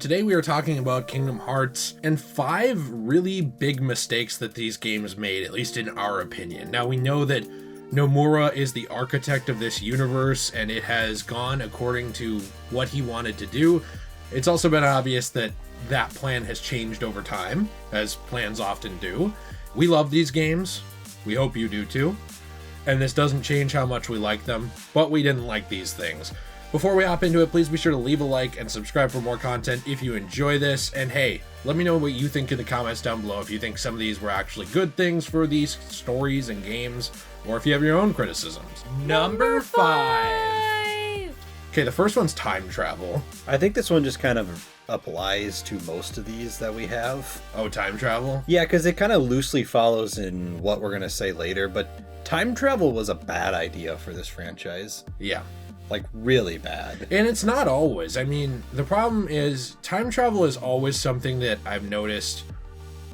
Today we are talking about Kingdom Hearts and 5 really big mistakes that these games made, at least in our opinion. Now we know that Nomura is the architect of this universe and it has gone according to what he wanted to do. It's also been obvious that that plan has changed over time, as plans often do. We love these games. We hope you do too. And this doesn't change how much we like them, but we didn't like these things. Before we hop into it, please be sure to leave a like and subscribe for more content if you enjoy this. And hey, let me know what you think in the comments down below, if you think some of these were actually good things for these stories and games, or if you have your own criticisms. Number 5. Okay, the first one's time travel. I think this one just kind of applies to most of these that we have. Oh, time travel? Yeah, because it kind of loosely follows in what we're going to say later, but time travel was a bad idea for this franchise. Yeah. Like, really bad. And it's not always. I mean, the problem is time travel is always something that I've noticed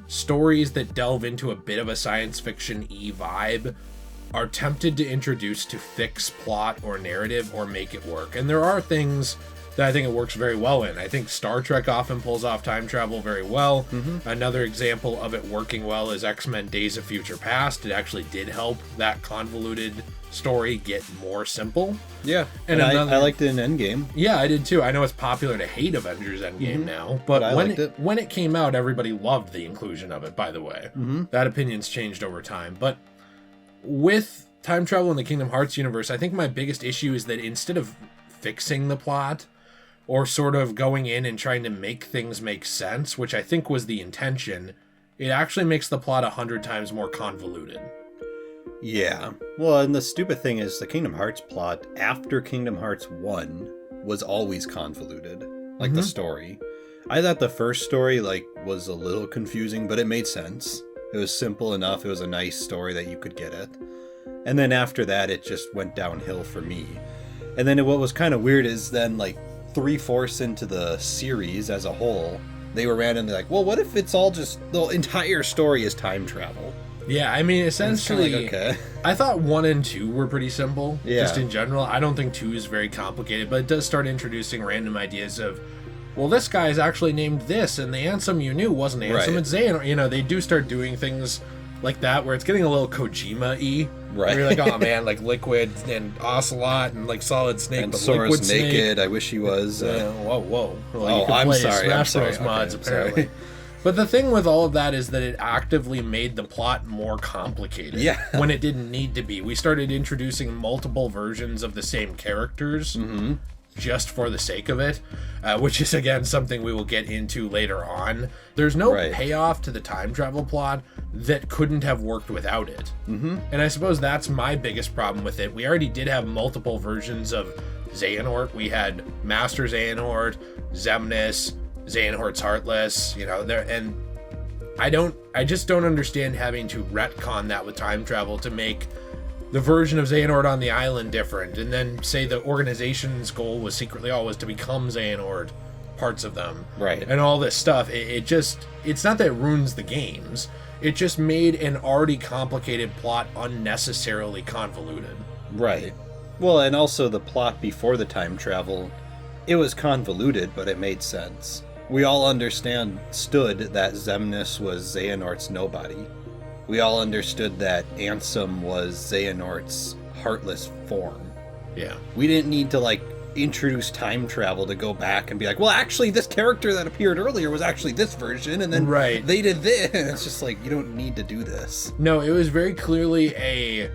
stories that delve into a bit of a science fiction-y vibe are tempted to introduce to fix plot or narrative or make it work. And there are things that I think it works very well in. I think Star Trek often pulls off time travel very well. Mm-hmm. Another example of it working well is X-Men Days of Future Past. It actually did help that convoluted story get more simple. Yeah, and I liked it in Endgame. Yeah, I did too. I know it's popular to hate Avengers Endgame now, but when it came out, everybody loved the inclusion of it, by the way. Mm-hmm. That opinion's changed over time. But with time travel in the Kingdom Hearts universe, I think my biggest issue is that instead of fixing the plot, or sort of going in and trying to make things make sense, which I think was the intention, it actually makes the plot 100 times more convoluted. Yeah. Well, and the stupid thing is the Kingdom Hearts plot after Kingdom Hearts 1 was always convoluted. Like the story. I thought the first story was a little confusing, but it made sense. It was simple enough. It was a nice story that you could get it. And then after that, it just went downhill for me. And then what was kind of weird is then 3/4 into the series as a whole, they were randomly like, well, what if it's all just the entire story is time travel? Yeah, I mean, essentially, okay. I thought 1 and 2 were pretty simple, just in general. I don't think 2 is very complicated, but it does start introducing random ideas of, well, this guy is actually named this, and the Ansem you knew wasn't Ansem, it's Xehanort. They do start doing things like that, where it's getting a little Kojima-y. Right. Where you're like, oh man, Liquid and Ocelot and Solid Snake, and but Sora's Liquid naked. Snake. I wish he was. Whoa. Well, oh, I'm sorry. Smash Bros. Mods, okay, apparently. Sorry. But the thing with all of that is that it actively made the plot more complicated. Yeah. When it didn't need to be. We started introducing multiple versions of the same characters. Mm-hmm. Just for the sake of it, which is, again, something we will get into later on. There's no payoff to the time travel plot that couldn't have worked without it. Mm-hmm. And I suppose that's my biggest problem with it. We already did have multiple versions of Xehanort. We had Master Xehanort, Xemnas, Xehanort's Heartless, and I just don't understand having to retcon that with time travel to make the version of Xehanort on the island different, and then say the organization's goal was secretly always to become Xehanort, parts of them. Right. And all this stuff. It's not that it ruins the games. It just made an already complicated plot unnecessarily convoluted. Right. Well, and also the plot before the time travel, it was convoluted, but it made sense. We all understood that Xemnas was Xehanort's nobody. We all understood that Ansem was Xehanort's heartless form. Yeah. We didn't need to, introduce time travel to go back and be like, well, actually, this character that appeared earlier was actually this version, and then they did this. And it's just you don't need to do this. No, it was very clearly a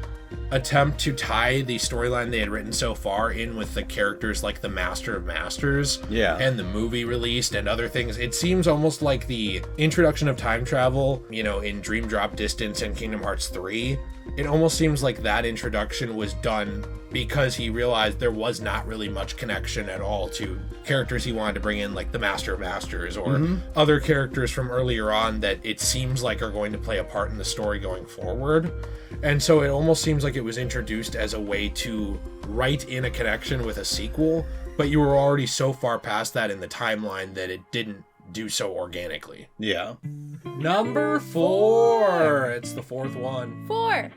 attempt to tie the storyline they had written so far in with the characters like the Master of Masters and the movie released and other things. It seems almost like the introduction of time travel, in Dream Drop Distance and Kingdom Hearts 3, it almost seems like that introduction was done because he realized there was not really much connection at all to characters he wanted to bring in, like the Master of Masters or other characters from earlier on that it seems like are going to play a part in the story going forward. And so it almost seems like it was introduced as a way to write in a connection with a sequel, but you were already so far past that in the timeline that it didn't do so organically. Yeah. Number 4. It's the 4th one. 4.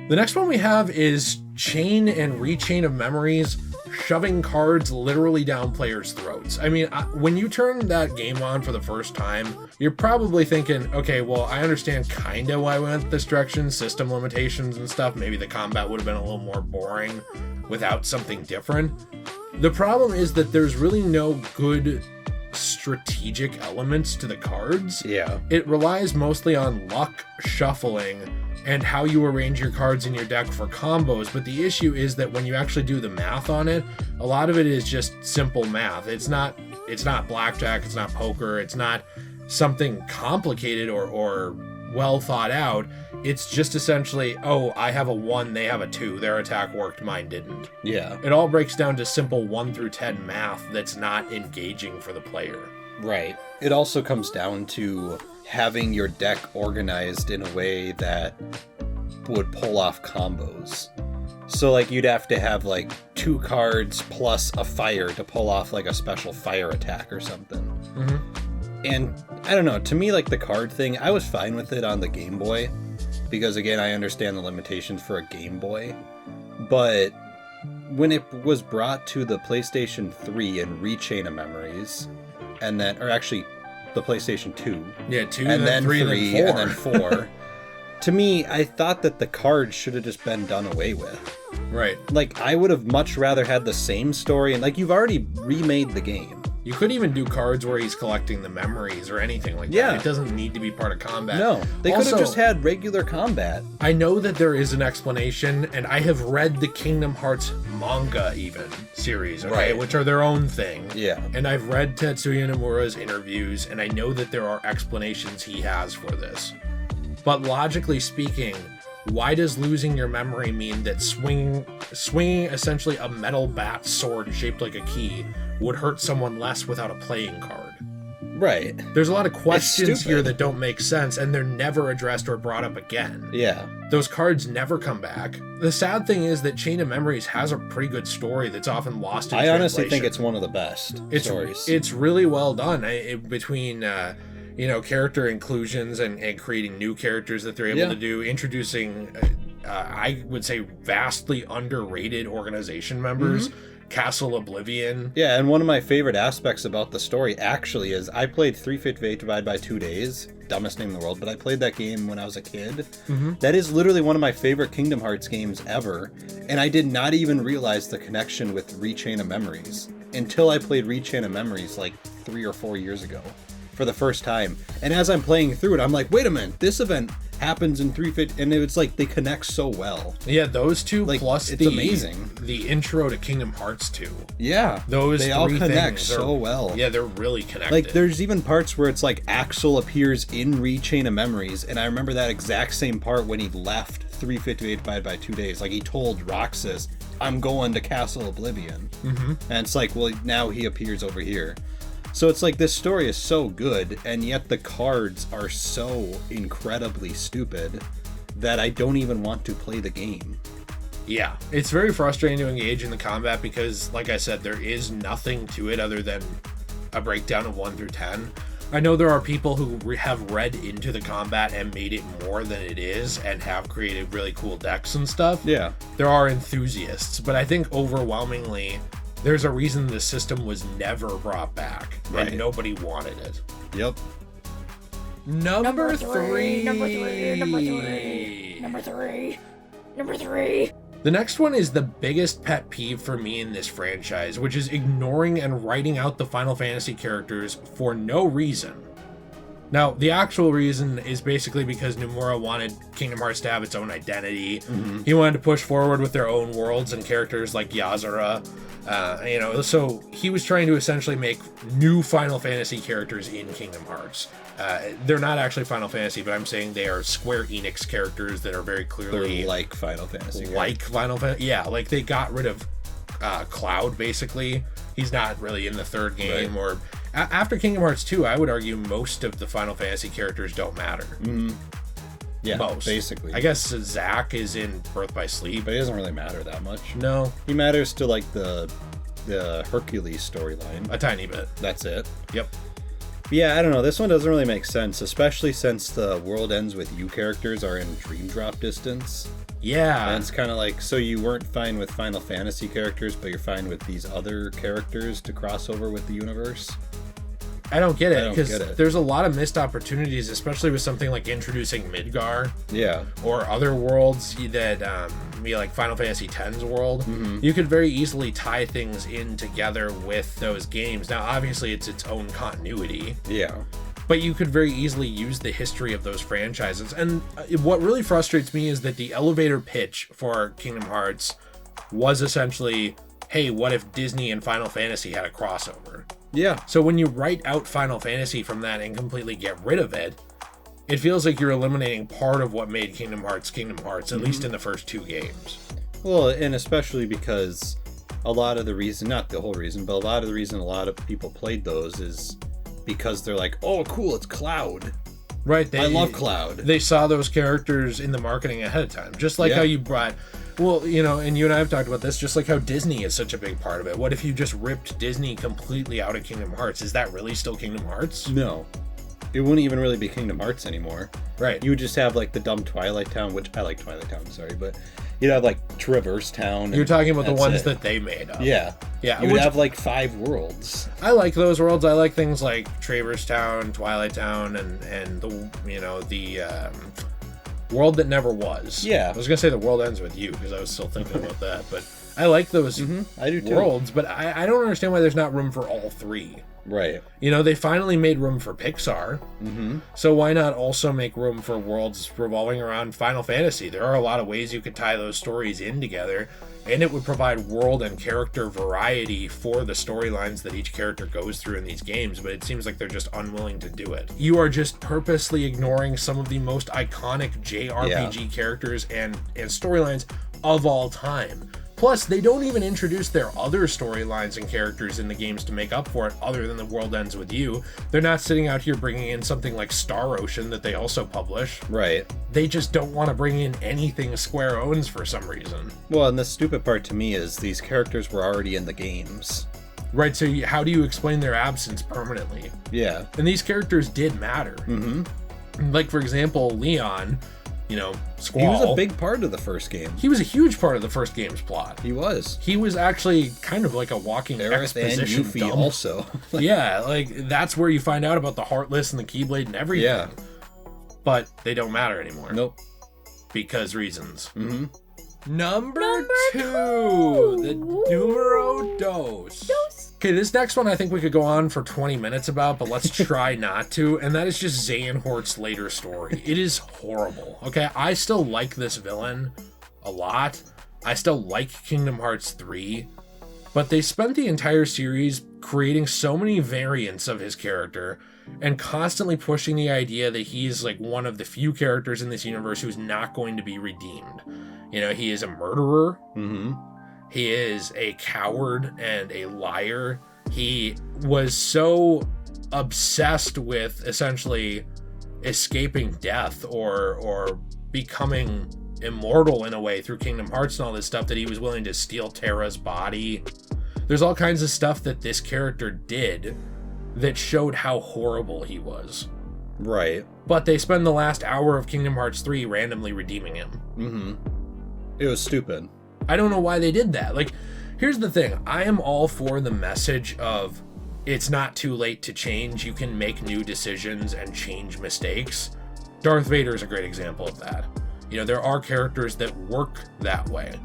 The next one we have is Chain and Rechain of Memories. shoving cards literally down players' throats. I mean, when you turn that game on for the first time, you're probably thinking, okay, well, I understand kind of why we went this direction, system limitations and stuff. Maybe the combat would have been a little more boring without something different. The problem is that there's really no good strategic elements to the cards. Yeah. It relies mostly on luck, shuffling, and how you arrange your cards in your deck for combos, but the issue is that when you actually do the math on it, a lot of it is just simple math. It's not blackjack, it's not poker, it's not something complicated or well thought out. It's just essentially, oh, I have a 1, they have a 2, their attack worked, mine didn't. Yeah. It all breaks down to simple 1 through 10 math that's not engaging for the player. Right. It also comes down to having your deck organized in a way that would pull off combos. So like you'd have to have like 2 cards plus a fire to pull off like a special fire attack or something. Mm-hmm. And I don't know, to me, like the card thing, I was fine with it on the Game Boy because again, I understand the limitations for a Game Boy. But when it was brought to the PlayStation 3 and Rechain of Memories, and then, or actually the PlayStation 2. Yeah, 2, and then 3, then 4. and then 4. To me, I thought that the cards should have just been done away with. Right. Like, I would have much rather had the same story, and like, you've already remade the game. You could even do cards where he's collecting the memories or anything like that. It doesn't need to be part of combat. No, they could have just had regular combat. I know that there is an explanation, and I have read the Kingdom Hearts manga even series, okay, Right. which are their own thing. Yeah. And I've read Tetsuya Nomura's interviews, and I know that there are explanations he has for this. But logically speaking, why does losing your memory mean that swinging essentially a metal bat sword shaped like a key would hurt someone less without a playing card? Right. There's a lot of questions here that don't make sense, and they're never addressed or brought up again. Yeah. Those cards never come back. The sad thing is that Chain of Memories has a pretty good story that's often lost in translation. I honestly think it's one of the best stories. It's really well done between character inclusions and creating new characters that they're able to do, introducing, I would say, vastly underrated organization members. Mm-hmm. Castle Oblivion. Yeah, and one of my favorite aspects about the story actually is I played 358 divided by 2 days. Dumbest name in the world, but I played that game when I was a kid. Mm-hmm. That is literally one of my favorite Kingdom Hearts games ever, and I did not even realize the connection with Rechain of Memories until I played Rechain of Memories like 3 or 4 years ago for the first time. And as I'm playing through it, I'm like, wait a minute, this event happens in 350, and it's like they connect so well. Yeah, those two, like, plus it's amazing. The intro to Kingdom Hearts 2. Yeah, they all connect so well. Yeah, they're really connected. Like, there's even parts where it's like Axel appears in Rechain of Memories, and I remember that exact same part when he left 358 divided by 2 days. Like, he told Roxas, I'm going to Castle Oblivion. Mm-hmm. And it's like, well, now he appears over here. So it's like this story is so good, and yet the cards are so incredibly stupid that I don't even want to play the game. Yeah, it's very frustrating to engage in the combat because, like I said, there is nothing to it other than a breakdown of 1 through 10. I know there are people who have read into the combat and made it more than it is and have created really cool decks and stuff. Yeah. There are enthusiasts, but I think overwhelmingly there's a reason the system was never brought back, and nobody wanted it. Yep. Number three. The next one is the biggest pet peeve for me in this franchise, which is ignoring and writing out the Final Fantasy characters for no reason. Now, the actual reason is basically because Nomura wanted Kingdom Hearts to have its own identity. Mm-hmm. He wanted to push forward with their own worlds and characters like Yazura. So he was trying to essentially make new Final Fantasy characters in Kingdom Hearts. They're not actually Final Fantasy, but I'm saying they are Square Enix characters that are very clearly... They're like Final Fantasy. Like Final Fantasy. Yeah, like they got rid of Cloud, basically. He's not really in the third game. Right. Or after Kingdom Hearts 2, I would argue most of the Final Fantasy characters don't matter. Mm-hmm. Yeah, most. Basically. I guess Zack is in Birth by Sleep. But he doesn't really matter that much. No. He matters to, like, the Hercules storyline. A tiny bit. That's it. Yep. Yeah, I don't know. This one doesn't really make sense, especially since the World Ends With You characters are in Dream Drop distance. Yeah. And it's kind of like, so you weren't fine with Final Fantasy characters, but you're fine with these other characters to cross over with the universe? I don't get it, because there's a lot of missed opportunities, especially with something like introducing Midgar. Yeah. Or other worlds that, like Final Fantasy X's world. Mm-hmm. You could very easily tie things in together with those games. Now, obviously, it's its own continuity. Yeah. But you could very easily use the history of those franchises. And what really frustrates me is that the elevator pitch for Kingdom Hearts was essentially, hey, what if Disney and Final Fantasy had a crossover? Yeah. So when you write out Final Fantasy from that and completely get rid of it, it feels like you're eliminating part of what made Kingdom Hearts, at least in the first 2 games. Well, and especially because a lot of the reason, not the whole reason, but a lot of the reason a lot of people played those is because they're like, oh, cool, it's Cloud. Right. I love Cloud. They saw those characters in the marketing ahead of time. Just like how you brought... Well, and you and I have talked about this, just like how Disney is such a big part of it. What if you just ripped Disney completely out of Kingdom Hearts? Is that really still Kingdom Hearts? No. It wouldn't even really be Kingdom Hearts anymore. Right. You would just have, like, the dumb Twilight Town, which I like Twilight Town, sorry, but you'd have, like, Traverse Town. You're talking about the ones that they made up. Yeah. Yeah. You would have, like, 5 worlds. I like those worlds. I like things like Traverse Town, Twilight Town, and the World That Never Was. Yeah. I was going to say The World Ends With You, because I was still thinking about that, but I like those I do too. worlds, but I don't understand why there's not room for all 3. Right. They finally made room for Pixar. Mm-hmm. So why not also make room for worlds revolving around Final Fantasy? There are a lot of ways you could tie those stories in together, and it would provide world and character variety for the storylines that each character goes through in these games, but it seems like they're just unwilling to do it. You are just purposely ignoring some of the most iconic JRPG characters and storylines of all time. Plus, they don't even introduce their other storylines and characters in the games to make up for it, other than The World Ends With You. They're not sitting out here bringing in something like Star Ocean that they also publish. Right. They just don't want to bring in anything Square owns for some reason. Well, and the stupid part to me is these characters were already in the games. Right, so how do you explain their absence permanently? Yeah. And these characters did matter. Mm-hmm. Like, for example, Leon... Squall. He was a big part of the first game. He was a huge part of the first game's plot. He was. He was actually kind of like a walking exposition and Yuffie dump. Also. Yeah, like that's where you find out about the Heartless and the Keyblade and everything. Yeah. But they don't matter anymore. Nope. Because reasons. Mm-hmm. Number 2, the numero dos. Okay, this next one I think we could go on for 20 minutes about, but let's try not to, and that is just Xehanort's later story. It is horrible, okay? I still like this villain a lot. I still like Kingdom Hearts 3, but they spent the entire series creating so many variants of his character and constantly pushing the idea that he's like one of the few characters in this universe who's not going to be redeemed. He is a murderer. Mm-hmm. He is a coward and a liar. He was so obsessed with essentially escaping death or becoming immortal in a way through Kingdom Hearts and all this stuff that he was willing to steal Terra's body. There's all kinds of stuff that this character did that showed how horrible he was. Right. But they spend the last hour of Kingdom Hearts 3 randomly redeeming him. Mm-hmm. It was stupid. I don't know why they did that. Like, here's the thing. I am all for the message of it's not too late to change. You can make new decisions and change mistakes. Darth Vader is a great example of that. There are characters that work that way.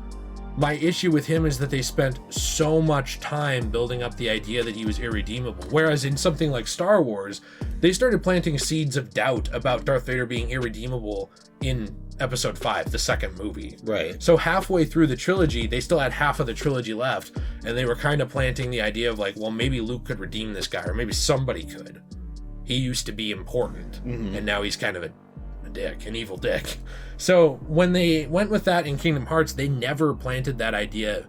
My issue with him is that they spent so much time building up the idea that he was irredeemable. Whereas in something like Star Wars, they started planting seeds of doubt about Darth Vader being irredeemable in Episode 5, the second movie. Right. So halfway through the trilogy, they still had half of the trilogy left, and they were kind of planting the idea of like, well, maybe Luke could redeem this guy, or maybe somebody could. He used to be important, and now he's kind of a dick, an evil dick. So when they went with that in Kingdom Hearts, they never planted that idea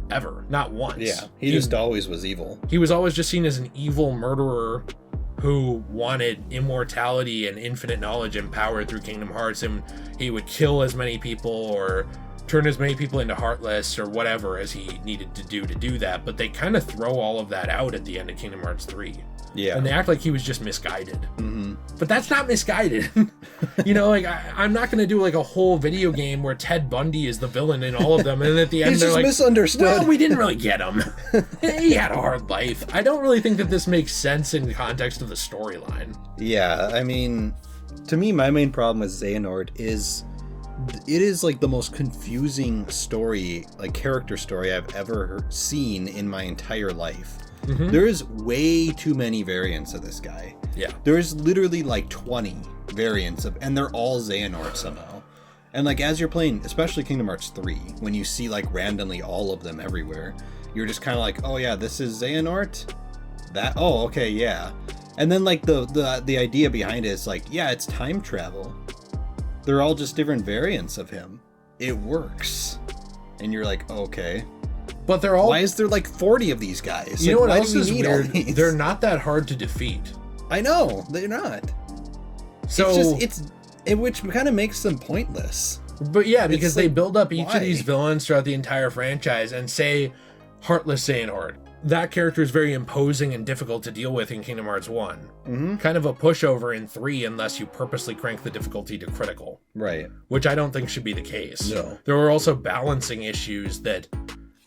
ever, not once. Yeah, he just always was evil. He was always just seen as an evil murderer who wanted immortality and infinite knowledge and power through Kingdom Hearts, and he would kill as many people or turn as many people into Heartless or whatever as he needed to do that. But they kind of throw all of that out at the end of Kingdom Hearts 3. Yeah. And they act like he was just misguided. Mm-hmm. But that's not misguided. Like, I'm not going to do like a whole video game where Ted Bundy is the villain in all of them. And at the end, He's they're just like, misunderstood. well, we didn't really get him. He had a hard life. I don't really think that this makes sense in the context of the storyline. Yeah, I mean, to me, my main problem with Xehanort is it is like the most confusing story, like character story I've ever seen in my entire life. Mm-hmm. There is way too many variants of this guy. Yeah. There is literally like 20 variants of, and they're all Xehanort somehow. And like as you're playing, especially Kingdom Hearts 3, when you see like randomly all of them everywhere, you're just kind of like, oh yeah, this is Xehanort? That, oh, okay, yeah. And then like the idea behind it is like, yeah, it's time travel. They're all just different variants of him. It works. And you're like, okay. But they're all... Why is there like 40 of these guys? You know like, what why else do we is need weird? all these? They're not that hard to defeat. I know, they're not. So... Which kind of makes them pointless. But yeah, because like, they build up each why? of these villains throughout the entire franchise and say, Heartless Xehanort. That character is very imposing and difficult to deal with in Kingdom Hearts 1. Mm-hmm. Kind of a pushover in 3 unless you purposely crank the difficulty to critical. Right. Which I don't think should be the case. No. There were also balancing issues that,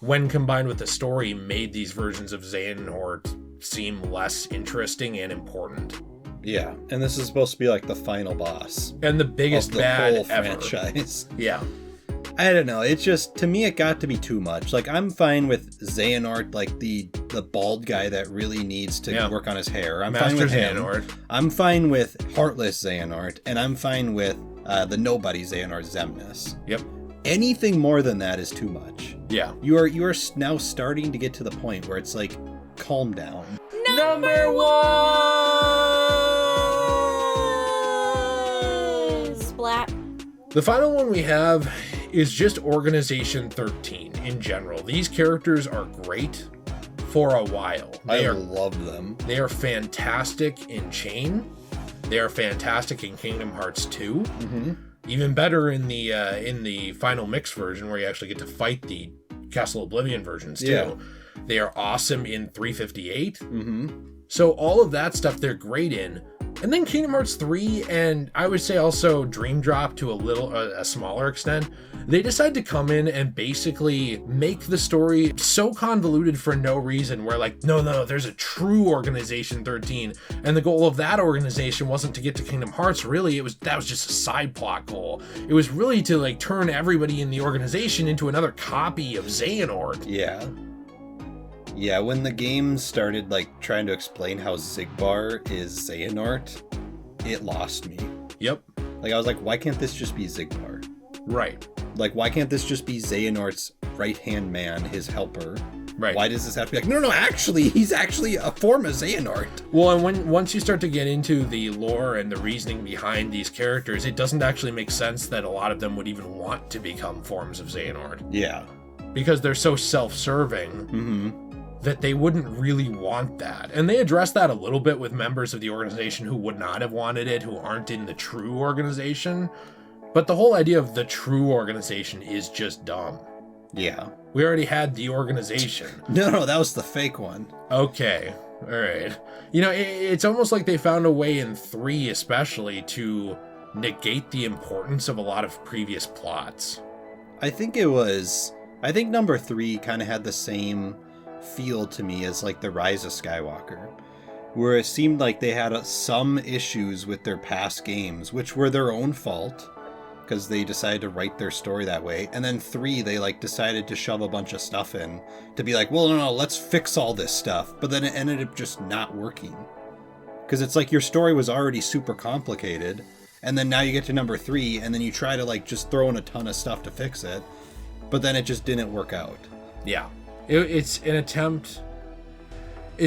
when combined with the story, made these versions of Xehanort seem less interesting and important. Yeah, and this is supposed to be like the final boss. And the biggest of the bad whole ever. franchise. Yeah. I don't know. It's just, to me, it got to be too much. Like, I'm fine with Xehanort, like the bald guy that really needs to work on his hair. I'm Master fine with Xehanort. him. I'm fine with Heartless Xehanort, and I'm fine with the nobody Xehanort, Xemnas. Yep. Anything more than that is too much. Yeah. You are now starting to get to the point where it's like, calm down. Number 1! Splat. The final one we have is just Organization 13 in general. These characters are great for a while. I love them. They are fantastic in Chain. They are fantastic in Kingdom Hearts 2. Mm-hmm. Even better in the final mix version where you actually get to fight the Castle Oblivion versions too. Yeah. They are awesome in 358. Mm-hmm. So all of that stuff they're great in. And then Kingdom Hearts 3, and I would say also Dream Drop to a smaller extent, they decide to come in and basically make the story so convoluted for no reason, where like, no, there's a true Organization 13, and the goal of that organization wasn't to get to Kingdom Hearts, really, that was just a side plot goal. It was really to like turn everybody in the organization into another copy of Xehanort. Yeah. Yeah, when the game started like trying to explain how Xigbar is Xehanort, it lost me. Yep. Like I was like, why can't this just be Xigbar? Right. Like why can't this just be Xehanort's right-hand man, his helper? Right. Why does this have to be like, no, actually, he's actually a form of Xehanort. Well, and once you start to get into the lore and the reasoning behind these characters, it doesn't actually make sense that a lot of them would even want to become forms of Xehanort. Yeah. Because they're so self-serving. Mm-hmm. That they wouldn't really want that. And they address that a little bit with members of the organization who would not have wanted it, who aren't in the true organization. But the whole idea of the true organization is just dumb. Yeah. We already had the organization. No, that was the fake one. Okay. All right. You know, it's almost like they found a way in 3 especially to negate the importance of a lot of previous plots. I think number 3 kind of had the same feel to me as like the Rise of Skywalker, where it seemed like they had some issues with their past games, which were their own fault because they decided to write their story that way. And then 3, they like decided to shove a bunch of stuff in to be like, well, no, let's fix all this stuff. But then it ended up just not working because it's like your story was already super complicated. And then now you get to number 3 and then you try to like just throw in a ton of stuff to fix it. But then it just didn't work out. Yeah. It's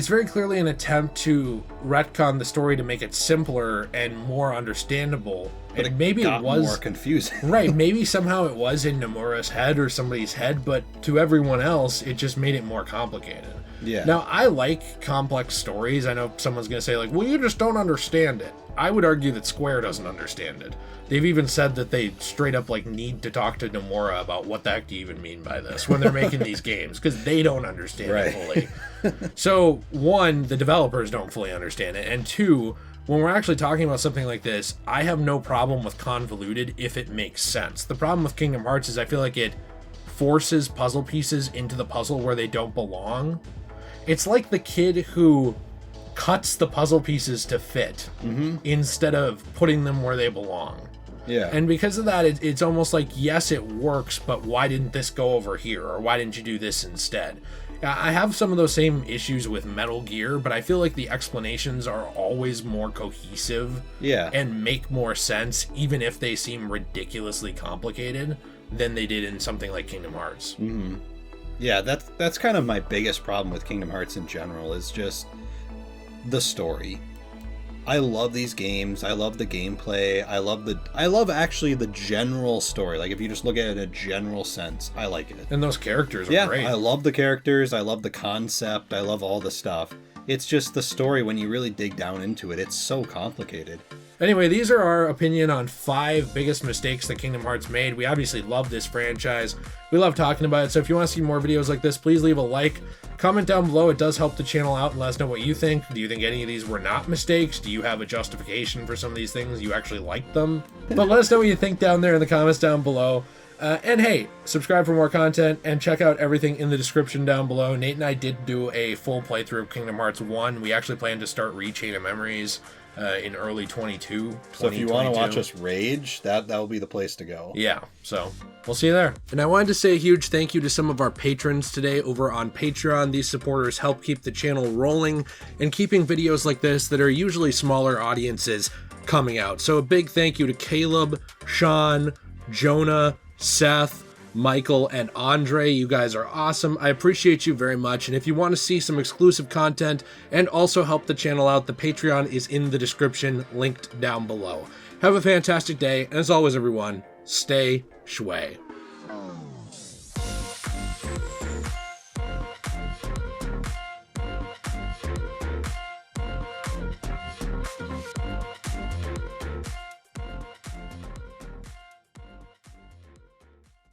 very clearly an attempt to retcon the story to make it simpler and more understandable And maybe it was more confusing. Right, maybe somehow it was in Nomura's head or somebody's head, but to everyone else, it just made it more complicated. Yeah. Now, I like complex stories. I know someone's going to say, like, well, you just don't understand it. I would argue that Square doesn't understand it. They've even said that they straight up, like, need to talk to Nomura about what the heck do you even mean by this when they're making these games, because they don't understand it fully. So, one, the developers don't fully understand it, and two, when we're actually talking about something like this, I have no problem with convoluted if it makes sense. The problem with Kingdom Hearts is I feel like it forces puzzle pieces into the puzzle where they don't belong. It's like the kid who cuts the puzzle pieces to fit instead of putting them where they belong. Yeah. And because of that, it's almost like, yes, it works, but why didn't this go over here? Or why didn't you do this instead? I have some of those same issues with Metal Gear, but I feel like the explanations are always more cohesive and make more sense, even if they seem ridiculously complicated, than they did in something like Kingdom Hearts. Mm-hmm. Yeah, that's kind of my biggest problem with Kingdom Hearts in general, is just the story. I love these games. I love the gameplay. I love actually the general story. Like, if you just look at it in a general sense, I like it. And those characters are great. I love the characters. I love the concept. I love all the stuff. It's just the story, when you really dig down into it, it's so complicated. Anyway, these are our opinion on 5 biggest mistakes that Kingdom Hearts made. We obviously love this franchise. We love talking about it. So if you want to see more videos like this, please leave a like. Comment down below. It does help the channel out, and let us know what you think. Do you think any of these were not mistakes? Do you have a justification for some of these things? You actually like them? But let us know what you think down there in the comments down below. And hey, subscribe for more content and check out everything in the description down below. Nate and I did do a full playthrough of Kingdom Hearts 1. We actually plan to start Chain of Memories in early 2022. So if you want to watch us rage, that will be the place to go. Yeah, so we'll see you there. And I wanted to say a huge thank you to some of our patrons today over on Patreon. These supporters help keep the channel rolling and keeping videos like this that are usually smaller audiences coming out. So a big thank you to Caleb, Sean, Jonah, Seth, Michael, and Andre. You guys are awesome. I appreciate you very much. And if you want to see some exclusive content and also help the channel out, the Patreon is in the description, linked down below. Have a fantastic day. And as always, everyone, stay shway.